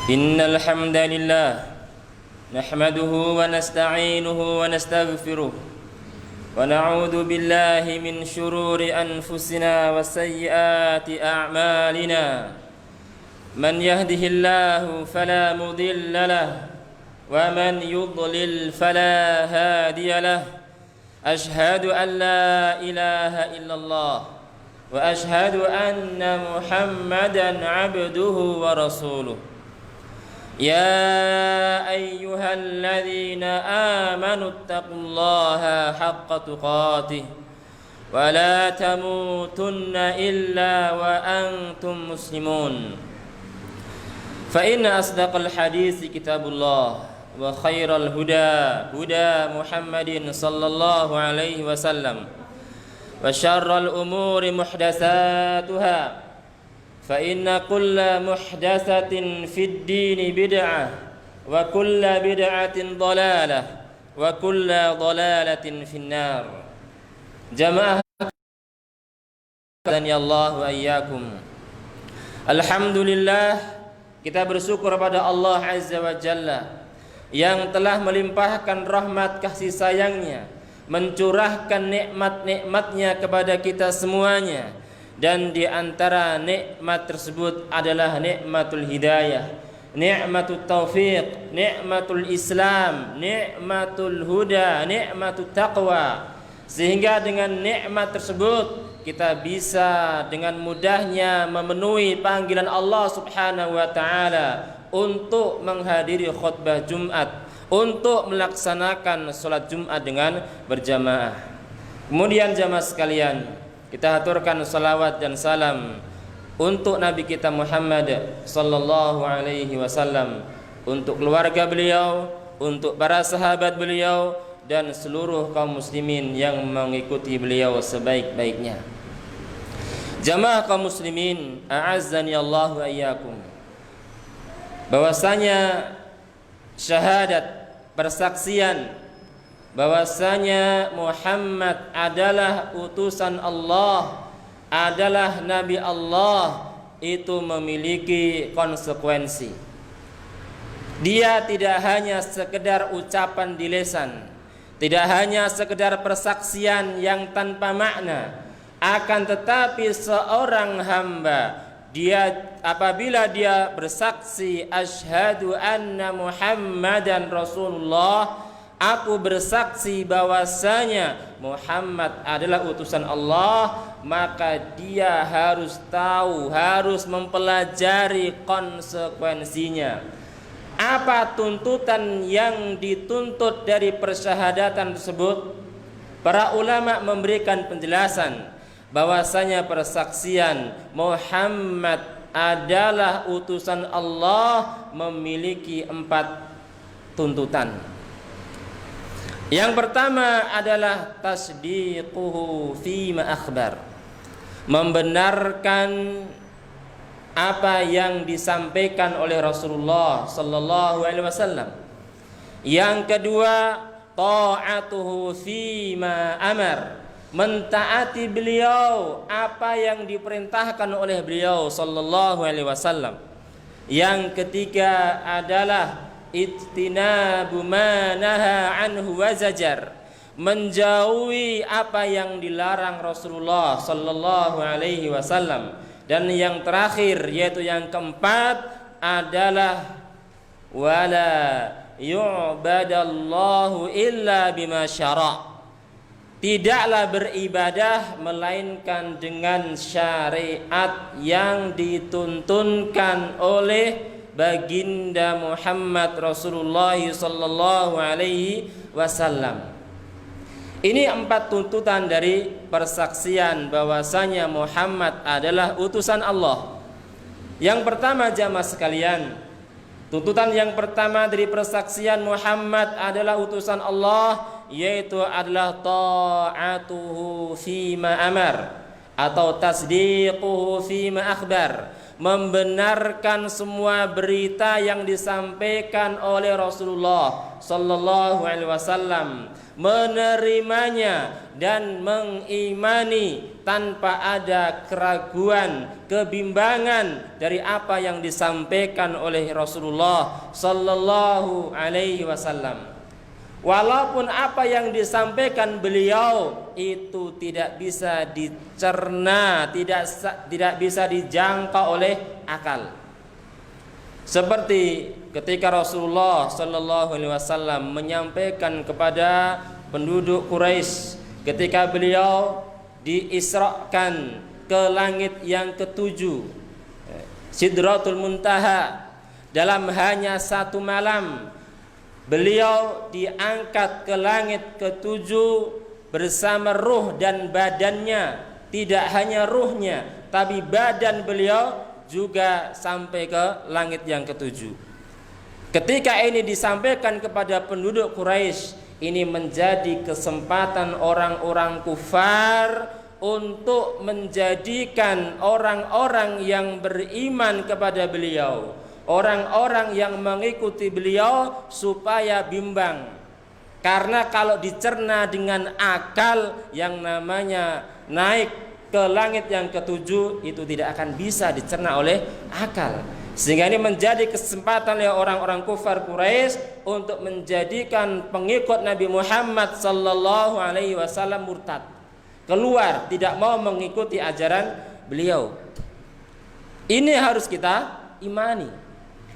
إن الحمد لله نحمده ونستعينه ونستغفره ونعوذ بالله من شرور أنفسنا وسيئات أعمالنا من يهده الله فلا مضل له ومن يضلل فلا هادي له أشهد أن لا إله إلا الله وأشهد أن محمدا عبده ورسوله يا أيها الذين آمنوا اتقوا الله حق تقاته ولا تموتن إلا وأنتم مسلمون فإن أصدق الحديث كتاب الله وخير الهدى هدى محمد صلى الله عليه وسلم وشر الأمور محدثاتها فإن كل محدثة في الدين بدعة وكل بدعة ضلالة وكل ضلالة في النار جماعة dan ya Allah wa iyyakum. Alhamdulillah, kita bersyukur pada Allah Azza wa Jalla yang telah melimpahkan rahmat kasih sayangnya, mencurahkan nikmat-nikmatnya kepada kita semuanya. Dan di antara nikmat tersebut adalah nikmatul hidayah, nikmatul taufiq, nikmatul Islam, nikmatul huda, nikmatul taqwa. Sehingga dengan nikmat tersebut kita bisa dengan mudahnya memenuhi panggilan Allah Subhanahu wa taala untuk menghadiri khutbah Jumat, untuk melaksanakan salat Jumat dengan berjamaah. Kemudian jamaah sekalian, kita aturkan salawat dan salam untuk Nabi kita Muhammad sallallahu alaihi wasallam, untuk keluarga beliau, untuk para sahabat beliau dan seluruh kaum muslimin yang mengikuti beliau sebaik-baiknya. Jamaah kaum muslimin, a'azzani Allah wa iyyakum. Bahwasanya syahadat, persaksian bahwasanya Muhammad adalah utusan Allah, adalah Nabi Allah, itu memiliki konsekuensi. Dia tidak hanya sekedar ucapan di lisan, tidak hanya sekedar persaksian yang tanpa makna, akan tetapi seorang hamba, dia apabila dia bersaksi asyhadu anna Muhammadan Rasulullah, aku bersaksi bahwasanya Muhammad adalah utusan Allah, maka dia harus tahu, harus mempelajari konsekuensinya. Apa tuntutan yang dituntut dari persyahadatan tersebut? Para ulama memberikan penjelasan bahwasanya persaksian Muhammad adalah utusan Allah memiliki 4 tuntutan. Yang pertama adalah tasdiquhu fima akhbar, membenarkan apa yang disampaikan oleh Rasulullah sallallahu alaihi wasallam. Yang kedua, ta'atuhu fima amar, mentaati beliau apa yang diperintahkan oleh beliau sallallahu alaihi wasallam. Yang ketiga adalah ijtinabu ma naha anhu wa zajar, menjauhi apa yang dilarang Rasulullah sallallahu alaihi wasallam. Dan yang terakhir, yaitu yang keempat, adalah wala yu'badallahu illa bima syara', tidaklah beribadah melainkan dengan syariat yang dituntunkan oleh baginda Muhammad Rasulullah sallallahu alaihi wasallam. Ini 4 tuntutan dari persaksian bahwasanya Muhammad adalah utusan Allah. Yang pertama jamaah sekalian, tuntutan yang pertama dari persaksian Muhammad adalah utusan Allah, yaitu adalah ta'atuhu fima amar atau tasdiquhu fima akhbar, membenarkan semua berita yang disampaikan oleh Rasulullah sallallahu alaihi wasallam, menerimanya dan mengimani tanpa ada keraguan, kebimbangan dari apa yang disampaikan oleh Rasulullah sallallahu alaihi wasallam. Walaupun apa yang disampaikan beliau itu tidak bisa dicerna, tidak bisa dijangkau oleh akal. Seperti ketika Rasulullah sallallahu alaihi wasallam menyampaikan kepada penduduk Quraisy ketika beliau diisrakan ke langit yang ketujuh, Sidratul Muntaha, dalam hanya satu malam beliau diangkat ke langit ketujuh bersama ruh dan badannya. Tidak hanya ruhnya, tapi badan beliau juga sampai ke langit yang ketujuh. Ketika ini disampaikan kepada penduduk Quraisy, ini menjadi kesempatan orang-orang kufar untuk menjadikan orang-orang yang beriman kepada beliau, orang-orang yang mengikuti beliau supaya bimbang. Karena kalau dicerna dengan akal, yang namanya naik ke langit yang ketujuh itu tidak akan bisa dicerna oleh akal. Sehingga ini menjadi kesempatan oleh orang-orang kufar Quraisy untuk menjadikan pengikut Nabi Muhammad sallallahu alaihi wasallam murtad, keluar, tidak mau mengikuti ajaran beliau. Ini harus kita imani,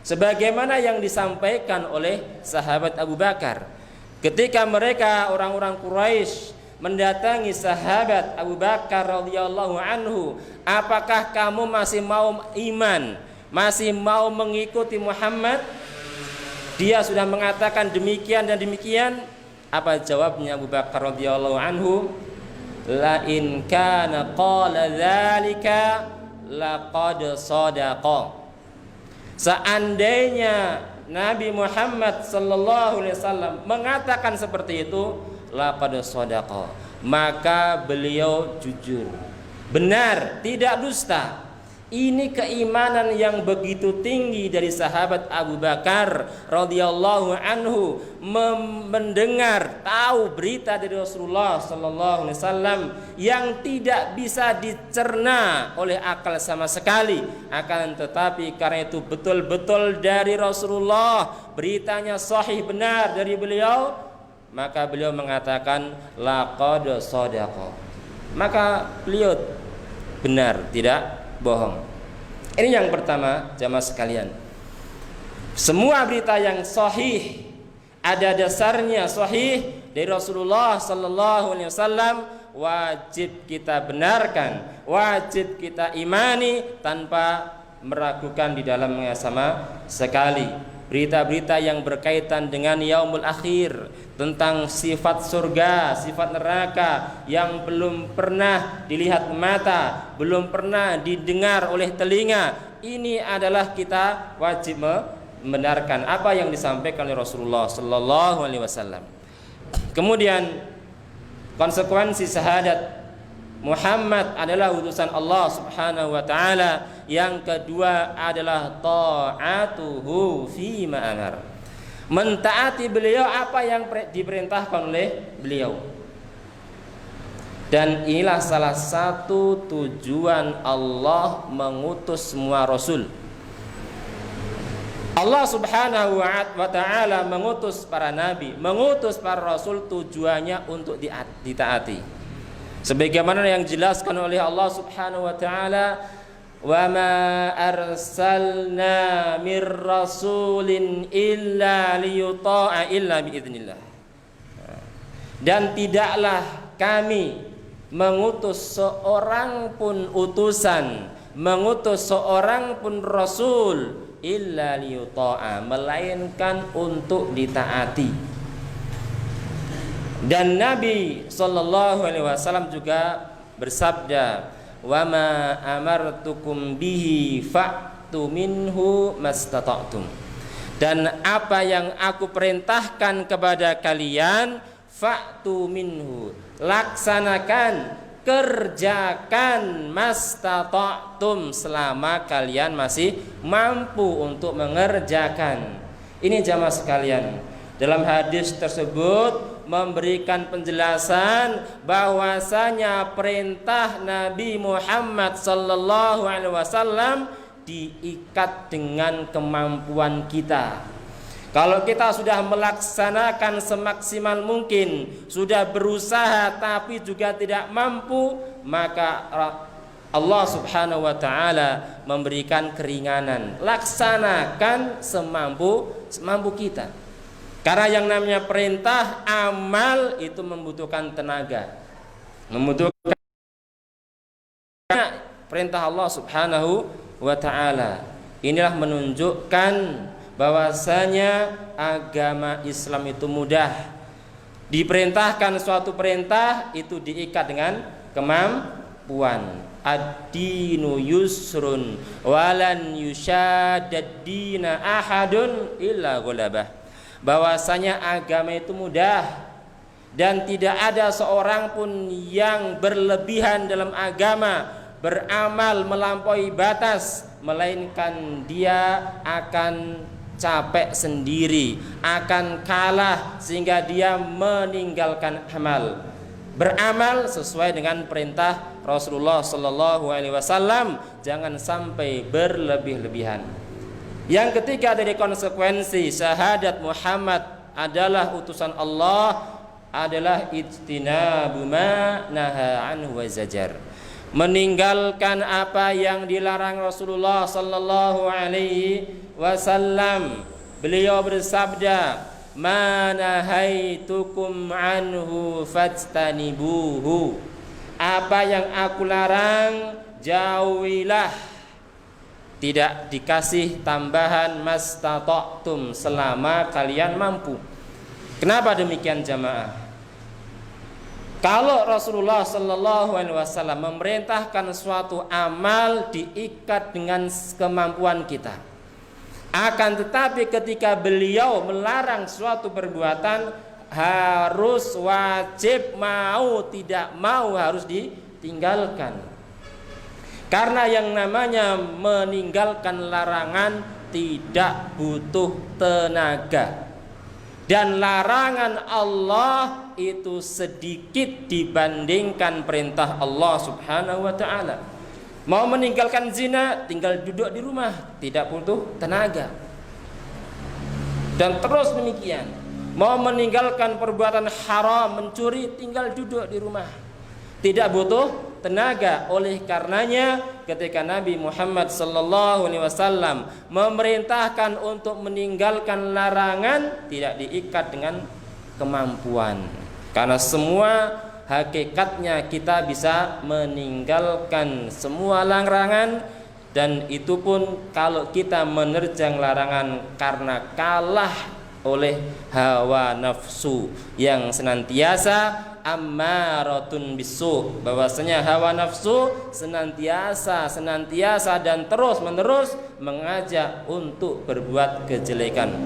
sebagaimana yang disampaikan oleh sahabat Abu Bakar ketika mereka orang-orang Quraisy mendatangi sahabat Abu Bakar radhiyallahu anhu, apakah kamu masih mau iman, masih mau mengikuti Muhammad? Dia sudah mengatakan demikian dan demikian. Apa jawabnya Abu Bakar radhiyallahu anhu? La in kana qala dzalika laqad sadaqa. Seandainya Nabi Muhammad sallallahu alaihi wasallam mengatakan seperti itu, laqad sadaqa, maka beliau jujur, benar, tidak dusta. Ini keimanan yang begitu tinggi dari sahabat Abu Bakar radhiyallahu anhu, mendengar, tahu berita dari Rasulullah sallallahu alaihi wasallam yang tidak bisa dicerna oleh akal sama sekali. Akan tetapi karena itu betul-betul dari Rasulullah, beritanya sahih, benar dari beliau, maka beliau mengatakan laqad shadaqa, maka beliau benar, tidak bohong. Ini yang pertama, jamaah sekalian. Semua berita yang sahih, ada dasarnya sahih dari Rasulullah sallallahu alaihi wasallam, wajib kita benarkan, wajib kita imani tanpa meragukan di dalamnya sama sekali. Berita-berita yang berkaitan dengan yaumul akhir, tentang sifat surga, sifat neraka yang belum pernah dilihat mata, belum pernah didengar oleh telinga, ini adalah kita wajib membenarkan apa yang disampaikan oleh Rasulullah sallallahu alaihi wasallam. Kemudian konsekuensi syahadat Muhammad adalah utusan Allah Subhanahu wa taala. Yang kedua adalah ta'atuhu fi ma amar, mentaati beliau apa yang diperintahkan oleh beliau. Dan inilah salah satu tujuan Allah mengutus semua rasul. Allah Subhanahu wa taala mengutus para nabi, mengutus para rasul, tujuannya untuk ditaati. Sebagaimana yang dijelaskan oleh Allah Subhanahu wa taala, wa ma arsalna mir rasulin illa liyuta'a illa biidznillah. Dan tidaklah kami mengutus seorang pun utusan, mengutus seorang pun rasul illa liyuta'a, melainkan untuk ditaati. Dan Nabi sallallahu alaihi wasallam juga bersabda, wa ma amartukum bihi fa'tu minhu mastata'tum. Dan apa yang aku perintahkan kepada kalian, fa'tu minhu, laksanakan, kerjakan, mastata'tum, selama kalian masih mampu untuk mengerjakan. Ini jamaah sekalian, dalam hadis tersebut memberikan penjelasan bahwasanya perintah Nabi Muhammad sallallahu alaihi wasallam diikat dengan kemampuan kita. Kalau kita sudah melaksanakan semaksimal mungkin, sudah berusaha tapi juga tidak mampu, maka Allah Subhanahu wa taala memberikan keringanan. Laksanakan semampu kita. Karena yang namanya perintah amal itu membutuhkan tenaga. Membutuhkan perintah Allah Subhanahu wa taala. Inilah menunjukkan bahwasanya agama Islam itu mudah. Diperintahkan suatu perintah itu diikat dengan kemampuan. Ad-dinu yusrun walan yushadad dina ahadun illa ghalabah. Bahwasanya agama itu mudah dan tidak ada seorang pun yang berlebihan dalam agama, beramal melampaui batas, melainkan dia akan capek sendiri, akan kalah sehingga dia meninggalkan amal. Beramal sesuai dengan perintah Rasulullah sallallahu alaihi wasallam, jangan sampai berlebih-lebihan. Yang ketiga dari konsekuensi syahadat Muhammad adalah utusan Allah adalah ijtinabu ma naha anhu wa zajar. Meninggalkan apa yang dilarang Rasulullah sallallahu alaihi wasallam. Beliau bersabda, "Ma nahaitukum anhu fajtanibuhu." Apa yang aku larang, jauhilah. Tidak dikasih tambahan mastata'tum, selama kalian mampu. Kenapa demikian jamaah? Kalau Rasulullah sallallahu alaihi wasallam memerintahkan suatu amal diikat dengan kemampuan kita. Akan tetapi ketika beliau melarang suatu perbuatan, harus wajib, mau tidak mau harus ditinggalkan. Karena yang namanya meninggalkan larangan tidak butuh tenaga. Dan larangan Allah itu sedikit dibandingkan perintah Allah Subhanahu wa taala. Mau meninggalkan zina, tinggal duduk di rumah, tidak butuh tenaga. Dan terus demikian. Mau meninggalkan perbuatan haram, mencuri, tinggal duduk di rumah, tidak butuh tenaga. Oleh karenanya ketika Nabi Muhammad sallallahu alaihi wasallam memerintahkan untuk meninggalkan larangan, tidak diikat dengan kemampuan. Karena semua hakikatnya kita bisa meninggalkan semua larangan, dan itu pun kalau kita menerjang larangan karena kalah oleh hawa nafsu yang senantiasa ammaratun bisu, bahwasanya hawa nafsu senantiasa dan terus menerus mengajak untuk berbuat kejelekan.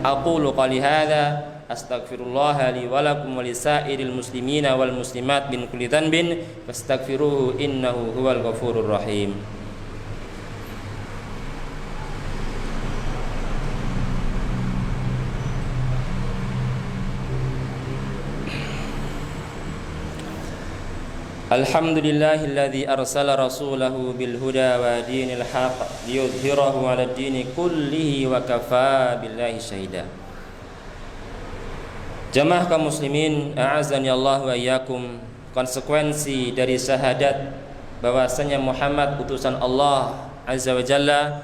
Aqulu qali hadza astaghfirullah li wa lakum wa lisairil muslimina wal muslimat min kulli dhanbin fastaghfiruhu innahu huwal ghafurur rahim. Alhamdulillahilladzi arsala rasulahu bil huda wa dinil haqq liyudhhirahu 'alad dini kullihi wa kafaa billahi syahida. Jamaah kaum muslimin, a'azani Allah wa iyyakum, konsekuensi dari syahadat bahwasanya Muhammad utusan Allah azza wa jalla,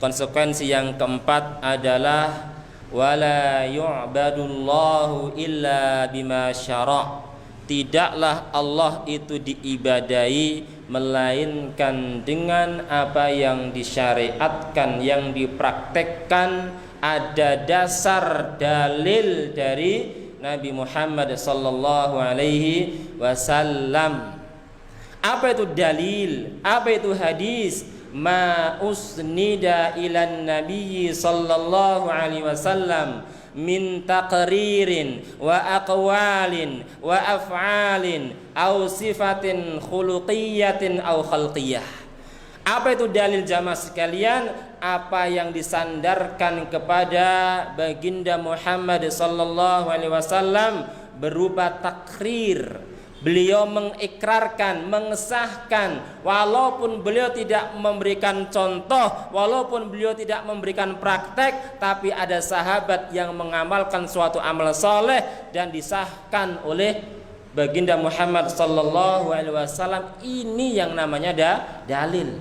konsekuensi yang keempat adalah wala yu'badullahu illa bima syara'. Tidaklah Allah itu diibadai melainkan dengan apa yang disyariatkan, yang dipraktekkan, ada dasar dalil dari Nabi Muhammad sallallahu alaihi wasallam. Apa itu dalil? Apa itu hadis? Ma usnida ilan nabiyyi sallallahu alaihi wasallam min taqririn wa aqwalin wa af'alin au sifatin khuluqiyatin au khalqiyah. Apa itu dalil jamaah sekalian? Apa yang disandarkan kepada baginda Muhammad sallallahu alaihi wasallam berupa takrir. Beliau mengikrarkan, mengesahkan, walaupun beliau tidak memberikan contoh, walaupun beliau tidak memberikan praktek, tapi ada sahabat yang mengamalkan suatu amal soleh dan disahkan oleh baginda Muhammad sallallahu alaihi wasallam. Ini yang namanya dalil.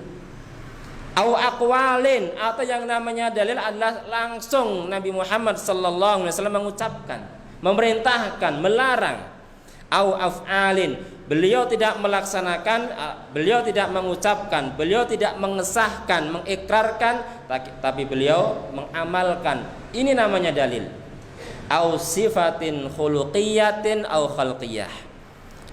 Au aqwalin, atau yang namanya dalil adalah langsung Nabi Muhammad sallallahu alaihi wasallam mengucapkan, memerintahkan, melarang. Au af'alin, beliau tidak melaksanakan, beliau tidak mengucapkan, beliau tidak mengesahkan, mengikrarkan, tapi beliau mengamalkan. Ini namanya dalil. Au sifatin khuluqiyatin au khalqiyah.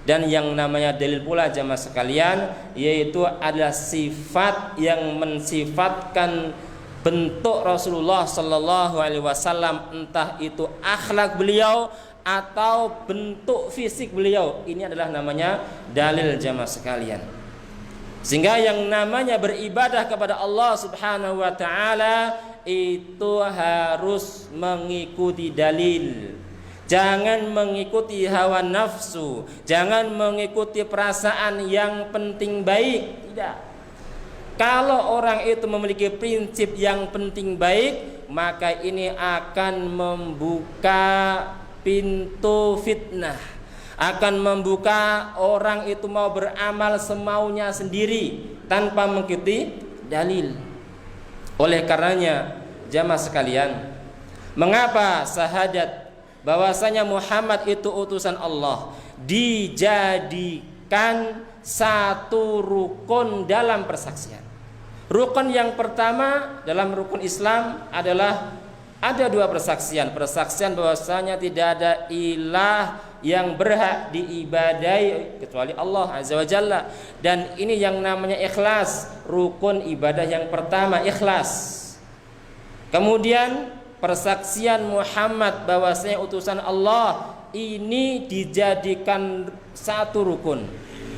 Dan yang namanya dalil pula jamaah sekalian, yaitu adalah sifat yang mensifatkan bentuk Rasulullah sallallahu alaihi wasallam, entah itu akhlak beliau atau bentuk fisik beliau. Ini adalah namanya dalil jamaah sekalian. Sehingga yang namanya beribadah kepada Allah Subhanahu wa taala itu harus mengikuti dalil. Jangan mengikuti hawa nafsu, jangan mengikuti perasaan yang penting baik, tidak. Kalau orang itu memiliki prinsip yang penting baik, maka ini akan membuka pintu fitnah, akan membuka orang itu mau beramal semaunya sendiri tanpa mengikuti dalil. Oleh karenanya jamaah sekalian, mengapa syahadat bahwasanya Muhammad itu utusan Allah dijadikan satu rukun dalam persaksian? Rukun yang pertama dalam rukun Islam adalah ada dua persaksian. Persaksian bahwasanya tidak ada ilah yang berhak diibadahi kecuali Allah Azza wa Jalla. Dan ini yang namanya ikhlas. Rukun ibadah yang pertama, ikhlas. Kemudian persaksian Muhammad bahwasanya utusan Allah ini dijadikan satu rukun.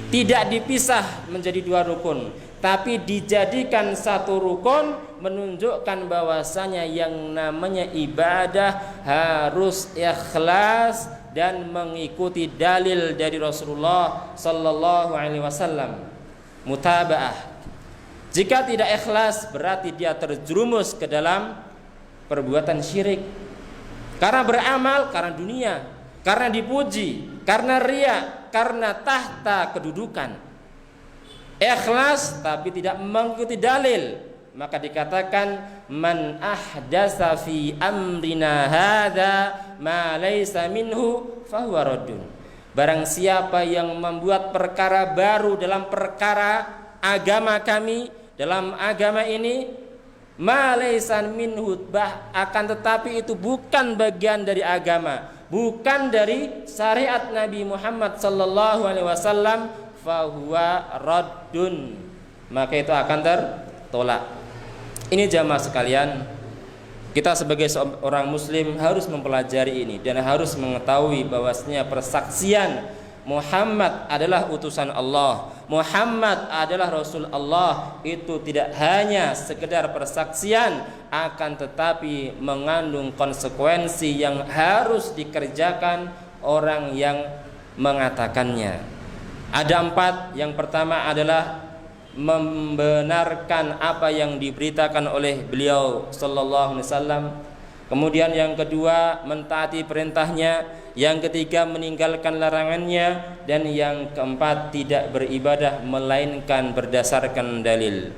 Tidak dipisah menjadi dua rukun, tapi dijadikan satu rukun, menunjukkan bahwasanya yang namanya ibadah harus ikhlas dan mengikuti dalil dari Rasulullah sallallahu alaihi wasallam. Mutabaah. Jika tidak ikhlas berarti dia terjerumus ke dalam perbuatan syirik. Karena beramal karena dunia, karena dipuji, karena riya, karena tahta kedudukan. Ikhlas tapi tidak mengikuti dalil, maka dikatakan man ahdasa fi amrina hadza ma laysa minhu fahuwa raddun. Barang siapa yang membuat perkara baru dalam perkara agama kami, dalam agama ini, ma laysa minhu, akan tetapi itu bukan bagian dari agama, bukan dari syariat Nabi Muhammad sallallahu alaihi wasallam, fahuwa raddun, maka itu akan tertolak. Ini jamaah sekalian, kita sebagai seorang muslim harus mempelajari ini dan harus mengetahui bahwasanya persaksian Muhammad adalah utusan Allah, Muhammad adalah Rasul Allah, itu tidak hanya sekedar persaksian, akan tetapi mengandung konsekuensi yang harus dikerjakan orang yang mengatakannya. Ada 4. Yang pertama adalah membenarkan apa yang diberitakan oleh beliau sallallahu alaihi wasallam. Kemudian yang kedua mentaati perintahnya, yang ketiga meninggalkan larangannya, dan yang keempat tidak beribadah melainkan berdasarkan dalil.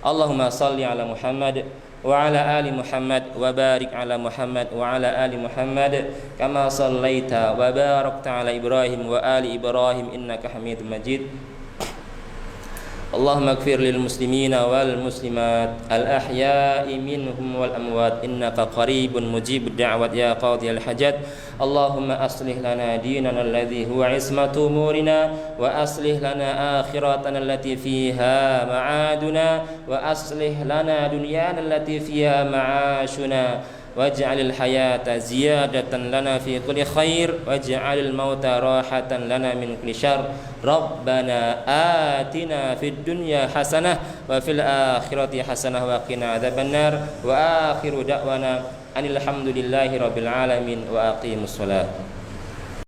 Allahumma shalli ala Muhammad wa ala ali Muhammad wa barik ala Muhammad wa ala ali Muhammad kama shallaita wa barakta ala Ibrahim wa ali Ibrahim innaka Hamidum Majid. Allahumma ighfir lil muslimina wal muslimat al ahya'i minhum wal amwat innaka qaribun mujibud da'wat ya qadiyal hajat. Allahumma aslih lana dinana alladhi huwa ismatu umurina wa aslih lana akhiratana allati fiha ma'aduna wa aslih lana dunyana allati fiha ma'ashuna waj'alil hayata ziyadatan lana fi kulli khair waj'alil mauta rahatan lana min kulli syarr. Rabbana atina fid dunya hasanah wa fil akhirati hasanah wa qina adzabannar wa akhiru da'wana anil hamdulillahi rabbil alamin wa aqimus shalah.